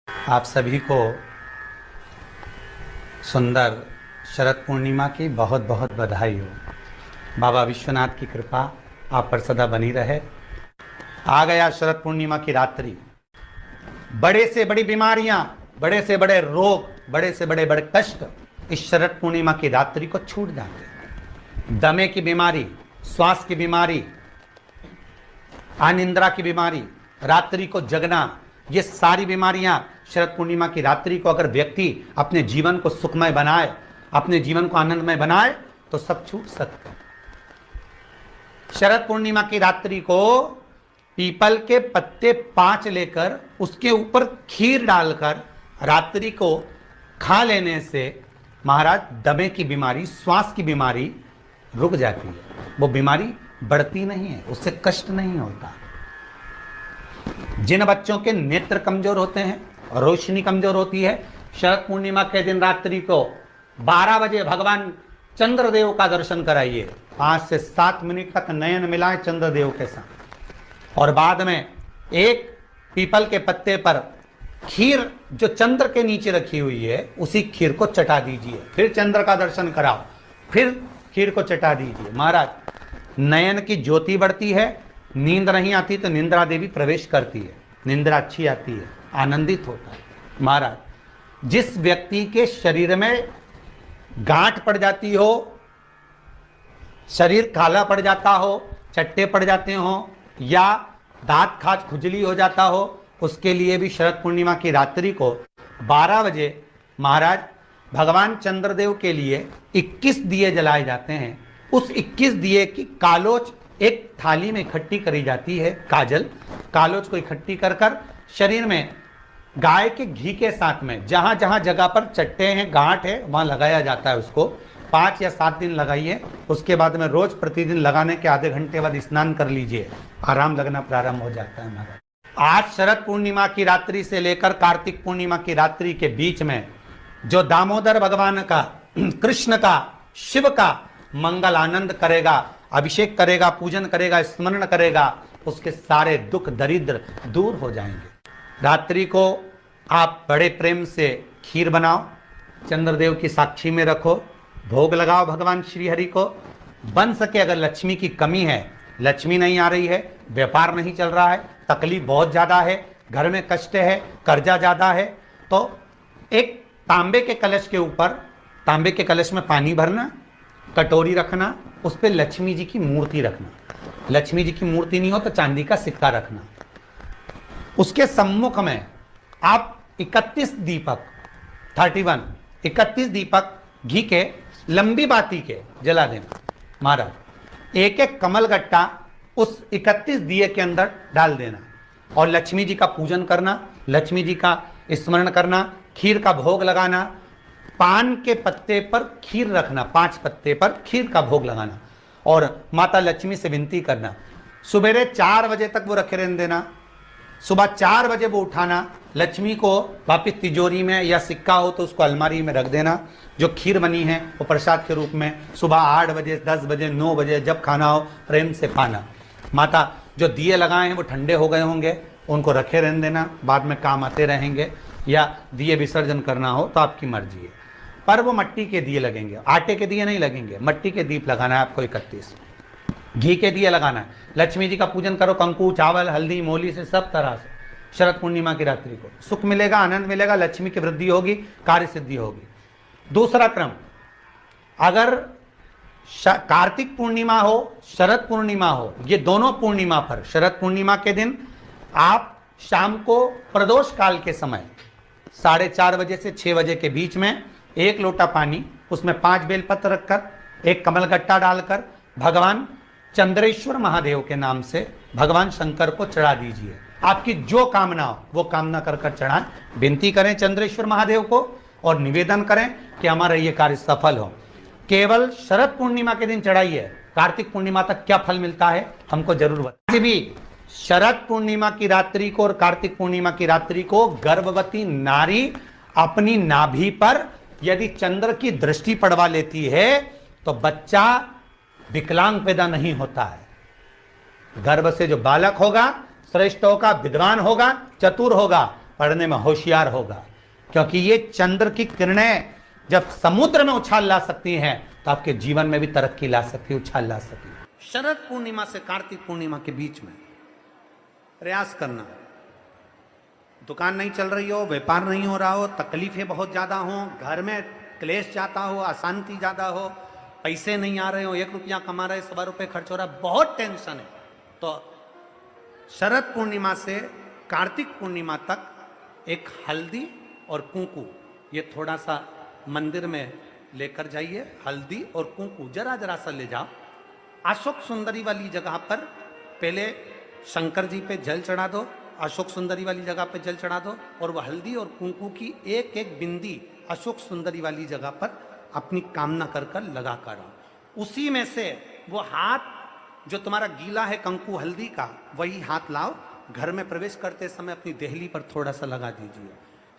आप सभी को सुंदर शरद पूर्णिमा की बहुत बहुत बधाई हो। बाबा विश्वनाथ की कृपा आप पर सदा बनी रहे। आ गया शरद पूर्णिमा की रात्रि। बड़े से बड़ी बीमारियां, बड़े से बड़े रोग, बड़े से बड़े बड़े कष्ट इस शरद पूर्णिमा की रात्रि को छूट जाते हैं। दमे की बीमारी, श्वास की बीमारी, अनिद्रा की बीमारी, रात्रि को जगना, ये सारी बीमारियां शरद पूर्णिमा की रात्रि को अगर व्यक्ति अपने जीवन को सुखमय बनाए, अपने जीवन को आनंदमय बनाए तो सब छूट सकते हैं। शरद पूर्णिमा की रात्रि को पीपल के पत्ते 5 लेकर उसके ऊपर खीर डालकर रात्रि को खा लेने से महाराज दमे की बीमारी, श्वास की बीमारी रुक जाती है। वो बीमारी बढ़ती नहीं है, उससे कष्ट नहीं होता। जिन बच्चों के नेत्र कमजोर होते हैं, रोशनी कमजोर होती है, शरद पूर्णिमा के दिन रात्रि को 12 बजे भगवान चंद्रदेव का दर्शन कराइए। 5 से 7 मिनट तक नयन मिलाएं चंद्रदेव के साथ और बाद में एक पीपल के पत्ते पर खीर जो चंद्र के नीचे रखी हुई है उसी खीर को चटा दीजिए। फिर चंद्र का दर्शन कराओ, फिर खीर को चटा दीजिए। महाराज नयन की ज्योति बढ़ती है, नींद नहीं आती तो निंद्रा देवी प्रवेश करती है, निंद्रा अच्छी आती है, आनंदित होता है। महाराज जिस व्यक्ति के शरीर में गांठ पड़ जाती हो, शरीर काला पड़ जाता हो, चट्टे पड़ जाते हो या दांत खाज खुजली हो जाता हो, उसके लिए भी शरद पूर्णिमा की रात्रि को 12 बजे महाराज भगवान चंद्रदेव के लिए 21 दिए जलाए जाते हैं। उस 21 दिए की कालोच एक थाली में इकट्ठी करी जाती है। कालोच को इकट्ठी कर कर शरीर में गाय के घी के साथ में जहां जहां जगह पर चट्टे हैं, गांठ है, वहां लगाया जाता है। उसको 5 या 7 दिन लगाइए। उसके बाद में रोज प्रतिदिन लगाने के आधे घंटे बाद स्नान कर लीजिए, आराम लगना प्रारंभ हो जाता है। महाराज आज शरद पूर्णिमा की रात्रि से लेकर कार्तिक पूर्णिमा की रात्रि के बीच में जो दामोदर भगवान का, कृष्ण का, शिव का मंगल आनंद करेगा, अभिषेक करेगा, पूजन करेगा, स्मरण करेगा, उसके सारे दुख दरिद्र दूर हो जाएंगे। रात्रि को आप बड़े प्रेम से खीर बनाओ, चंद्रदेव की साक्षी में रखो, भोग लगाओ भगवान श्री हरि को। बन सके अगर लक्ष्मी की कमी है, लक्ष्मी नहीं आ रही है, व्यापार नहीं चल रहा है, तकलीफ बहुत ज्यादा है, घर में कष्ट है, कर्जा ज्यादा है, तो एक तांबे के कलश के ऊपर, तांबे के कलश में पानी भरना, कटोरी रखना, उस पर लक्ष्मी जी की मूर्ति रखना। लक्ष्मी जी की मूर्ति नहीं हो तो चांदी का सिक्का रखना। उसके सम्मुख में आप 31 दीपक 31 दीपक घी के लंबी बाती के जला देना। महाराज एक एक कमल गट्टा उस 31 दिए के अंदर डाल देना और लक्ष्मी जी का पूजन करना, लक्ष्मी जी का स्मरण करना, खीर का भोग लगाना, पान के पत्ते पर खीर रखना, 5 पत्ते पर खीर का भोग लगाना और माता लक्ष्मी से विनती करना। सुबेरे 4 बजे तक वो रखे रहने देना, सुबह 4 बजे वो उठाना, लक्ष्मी को वापिस तिजोरी में या सिक्का हो तो उसको अलमारी में रख देना। जो खीर बनी है वो प्रसाद के रूप में सुबह 8 बजे, 10 बजे, 9 बजे जब खाना हो प्रेम से पाना। माता जो दिए लगाए हैं वो ठंडे हो गए होंगे, उनको रखे रहने देना, बाद में काम आते रहेंगे, या दिए विसर्जन करना हो तो आपकी मर्जी है। पर वो मिट्टी के दिए लगेंगे, आटे के दिए नहीं लगेंगे, मिट्टी के दीप लगाना है आपको। 31 घी के दिए लगाना है। लक्ष्मी जी का पूजन करो, कंकु, चावल, हल्दी, मोली से सब तरह से। शरद पूर्णिमा की रात्रि को सुख मिलेगा, आनंद मिलेगा, लक्ष्मी की वृद्धि होगी, कार्य सिद्धि होगी। दूसरा क्रम, अगर कार्तिक पूर्णिमा हो, शरद पूर्णिमा हो, ये दोनों पूर्णिमा पर शरद पूर्णिमा के दिन आप शाम को प्रदोष काल के समय 4:30 बजे से 6 बजे के बीच में 1 लोटा पानी, उसमें 5 बेलपत्र रखकर, एक कमलगट्टा डालकर भगवान चंद्रेश्वर महादेव के नाम से भगवान शंकर को चढ़ा दीजिए। आपकी जो कामना हो वो कामना कर कर चढ़ाएं, विनती करें चंद्रेश्वर महादेव को और निवेदन करें कि हमारा ये कार्य सफल हो। केवल शरद पूर्णिमा के दिन चढ़ाइए, कार्तिक पूर्णिमा तक क्या फल मिलता है हमको जरूर बताइए। भी शरद पूर्णिमा की रात्रि को और कार्तिक पूर्णिमा की रात्रि को गर्भवती नारी अपनी नाभि पर यदि चंद्र की दृष्टि पड़वा लेती है तो बच्चा विकलांग पैदा नहीं होता है। गर्भ से जो बालक होगा श्रेष्ठ होगा, विद्वान होगा, चतुर होगा, पढ़ने में होशियार होगा, क्योंकि ये चंद्र की किरणें जब समुद्र में उछाल ला सकती हैं तो आपके जीवन में भी तरक्की ला सकती है, उछाल ला सकती है। शरद पूर्णिमा से कार्तिक पूर्णिमा के बीच में प्रयास करना। दुकान नहीं चल रही हो, व्यापार नहीं हो रहा हो, तकलीफें बहुत ज़्यादा हो, घर में क्लेश जाता हो, अशांति ज़्यादा हो, पैसे नहीं आ रहे हो, 1 रुपया कमा रहे 1.25 रुपये खर्च हो रहा है, बहुत टेंशन है, तो शरद पूर्णिमा से कार्तिक पूर्णिमा तक एक हल्दी और कुंकू ये थोड़ा सा मंदिर में लेकर जाइए। हल्दी और कुंकू जरा जरा सा ले जाओ, अशोक सुंदरी वाली जगह पर पहले शंकर जी पे जल चढ़ा दो, अशोक सुंदरी वाली जगह पे जल चढ़ा दो, और वह हल्दी और कुंकू की एक एक बिंदी अशोक सुंदरी वाली जगह पर अपनी कामना कर कर लगा कर आओ। उसी में से वो हाथ जो तुम्हारा गीला है कंकु हल्दी का, वही हाथ लाओ, घर में प्रवेश करते समय अपनी देहली पर थोड़ा सा लगा दीजिए।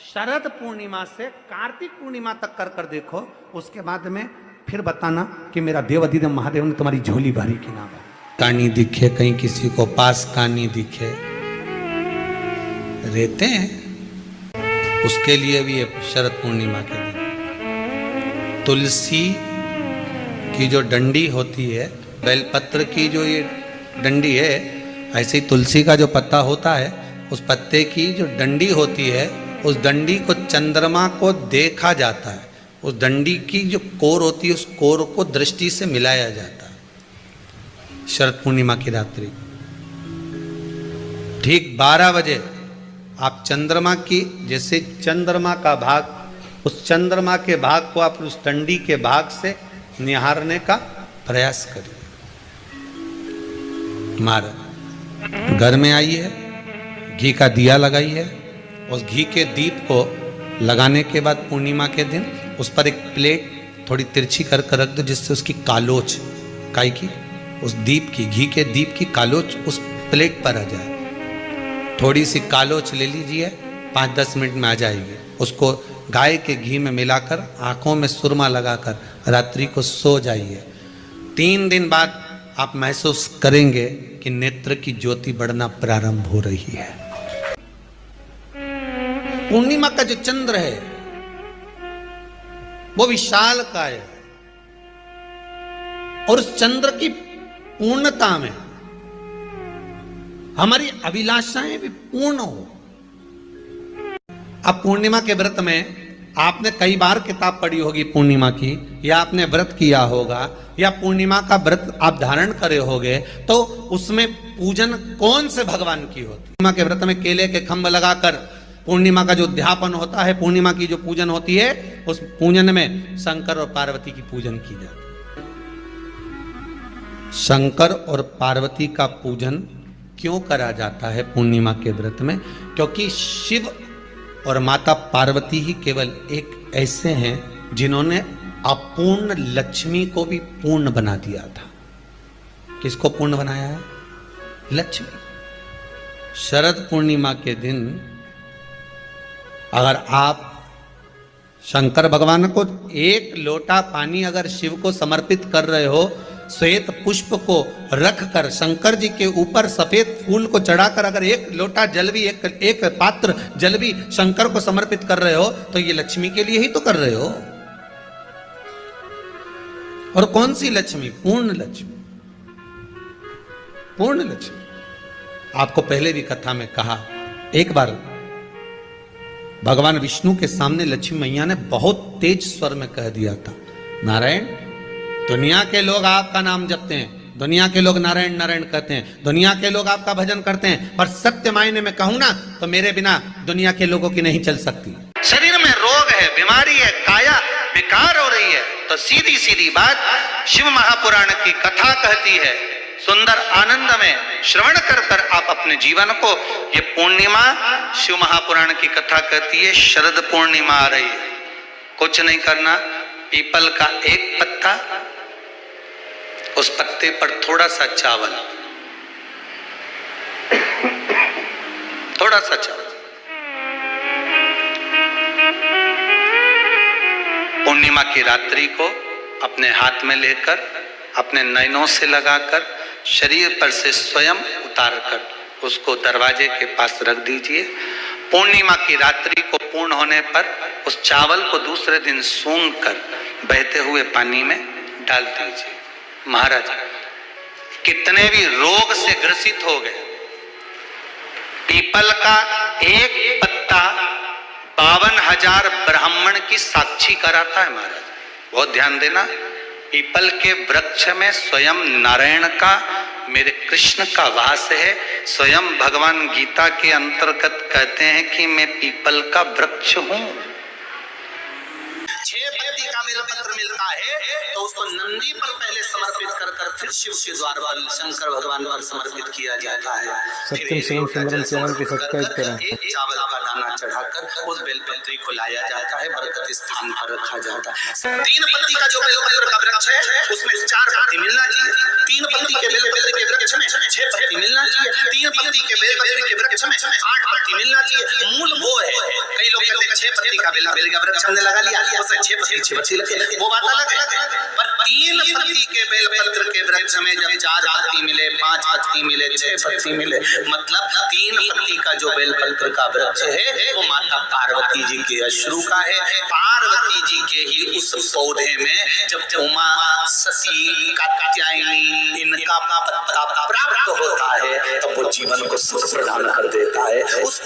शरद पूर्णिमा से कार्तिक पूर्णिमा तक कर कर देखो, उसके बाद में फिर बताना कि मेरा देवाधिदेव महादेव ने तुम्हारी झोली भरी कि ना भरी। कहानी दिखे कहीं किसी को पास कहानी दिखे, रहते हैं उसके लिए भी ये शरद पूर्णिमा के दिन तुलसी की जो डंडी होती है, बेलपत्र की जो ये डंडी है, ऐसे ही तुलसी का जो पत्ता होता है, उस पत्ते की जो डंडी होती है, उस डंडी को चंद्रमा को देखा जाता है, उस डंडी की जो कोर होती है उस कोर को दृष्टि से मिलाया जाता है। शरद पूर्णिमा की रात्रि ठीक 12 बजे आप चंद्रमा की, जैसे चंद्रमा का भाग, उस चंद्रमा के भाग को आप उस डंडी के भाग से निहारने का प्रयास करिए। महाराज घर में आई है, घी का दिया लगाई है, उस घी के दीप को लगाने के बाद पूर्णिमा के दिन उस पर एक प्लेट थोड़ी तिरछी कर कर रख दो, जिससे उसकी कालोच काई की, उस दीप की, घी के दीप की कालोच उस प्लेट पर आ जाए। थोड़ी सी कालोच ले लीजिए, 5-10 मिनट में आ जाएगी। उसको गाय के घी में मिलाकर आंखों में सुरमा लगाकर रात्रि को सो जाइए। 3 दिन बाद आप महसूस करेंगे कि नेत्र की ज्योति बढ़ना प्रारंभ हो रही है। पूर्णिमा का जो चंद्र है वो विशाल का है, और उस चंद्र की पूर्णता में हमारी अभिलाषाएं भी पूर्ण हो। अब पूर्णिमा के व्रत में आपने कई बार किताब पढ़ी होगी पूर्णिमा की, या आपने व्रत किया होगा, या पूर्णिमा का व्रत आप धारण करे होगे, तो उसमें पूजन कौन से भगवान की होती? पूर्णिमा के व्रत में केले के खंभ लगाकर पूर्णिमा का जो उद्यापन होता है, पूर्णिमा की जो पूजन होती है, उस पूजन में शंकर और पार्वती की पूजन की जाती है। शंकर और पार्वती का पूजन क्यों करा जाता है पूर्णिमा के व्रत में? क्योंकि शिव और माता पार्वती ही केवल एक ऐसे हैं जिन्होंने अपूर्ण लक्ष्मी को भी पूर्ण बना दिया था। किसको पूर्ण बनाया है? लक्ष्मी। शरद पूर्णिमा के दिन अगर आप शंकर भगवान को 1 लोटा पानी अगर शिव को समर्पित कर रहे हो, श्वेत पुष्प को रखकर शंकर जी के ऊपर सफेद फूल को चढ़ाकर अगर 1 लोटा जल भी, एक पात्र जल भी शंकर को समर्पित कर रहे हो, तो ये लक्ष्मी के लिए ही तो कर रहे हो। और कौन सी लक्ष्मी? पूर्ण लक्ष्मी। पूर्ण लक्ष्मी। आपको पहले भी कथा में कहा, एक बार भगवान विष्णु के सामने लक्ष्मी मैया ने बहुत तेज स्वर में कह दिया था, नारायण, दुनिया के लोग आपका नाम जपते हैं, दुनिया के लोग नारायण नारायण कहते हैं, दुनिया के लोग आपका भजन करते हैं, पर सत्य मायने में कहूं ना तो मेरे बिना दुनिया के लोगों की नहीं चल सकती। शरीर में रोग है, बीमारी है, काया बेकार हो रही है, तो सीधी सीधी बात शिव महापुराण की कथा कहती है, सुंदर आनंद में श्रवण कर कर आप अपने जीवन को, ये पूर्णिमा शिव महापुराण की कथा कहती है, शरद पूर्णिमा आ रही है, कुछ नहीं करना, पीपल का एक पत्ता, उस पत्ते पर थोड़ा सा चावल, थोड़ा सा चावल, पूर्णिमा की रात्रि को अपने हाथ में लेकर अपने नयनों से लगाकर शरीर पर से स्वयं उतार कर उसको दरवाजे के पास रख दीजिए। पूर्णिमा की रात्रि को पूर्ण होने पर उस चावल को दूसरे दिन सूंघ कर बहते हुए पानी में डाल दीजिए। महाराज कितने भी रोग से ग्रसित हो गए, पीपल का एक पत्ता 52,000 ब्राह्मण की साक्षी कराता है। महाराज बहुत ध्यान देना, पीपल के वृक्ष में स्वयं नारायण का, मेरे कृष्ण का वास है। स्वयं भगवान गीता के अंतर्गत कहते हैं कि मैं पीपल का वृक्ष हूं। 6 पत्ती का बेलपत्र मिलता है तो उसको नंदी पर पहले समर्पित कर फिर शिव के द्वार पर शंकर भगवान पर समर्पित किया जाता है। सत्यम शिवम सुंदरम चैनल को सब्सक्राइब करें। एक चावल का दाना चढ़ाकर उस बेलपत्री को लाया जाता है, बरकत स्थान पर रखा जाता है। 3 पत्ती का जो बेलपत्र का वृक्ष है उसमें 4 पत्ती मिलना चाहिए। 3 पत्ती के बेलपत्र के वृक्ष में 6 पत्ती मिलना चाहिए। 3 पत्ती के बेलपत्र के वृक्ष में 8 पत्ती मिलना चाहिए। मूल वो है, कई लोग कहते हैं 6 पत्ती का बेल का वृक्ष हमने लगा लिया, उसमें 6 पत्ती लगे, वो बात अलग है। पर 3 पत्ती के बेलपत्र के वृक्ष में जब 4 पत्ती मिले, 5 पत्ती मिले, 6 पत्ती मिले, मतलब 3 पत्ती का जो बेलपत्र का वृक्ष है वो माता पार्वती जी के अश्रु का है। पार्वती जी के ही उस पौधे में जब उमा, सती, कात्यायनी इनका पत्ता प्राप्त होता है तब वो जीवन को सुख प्रदान कर देता है। उस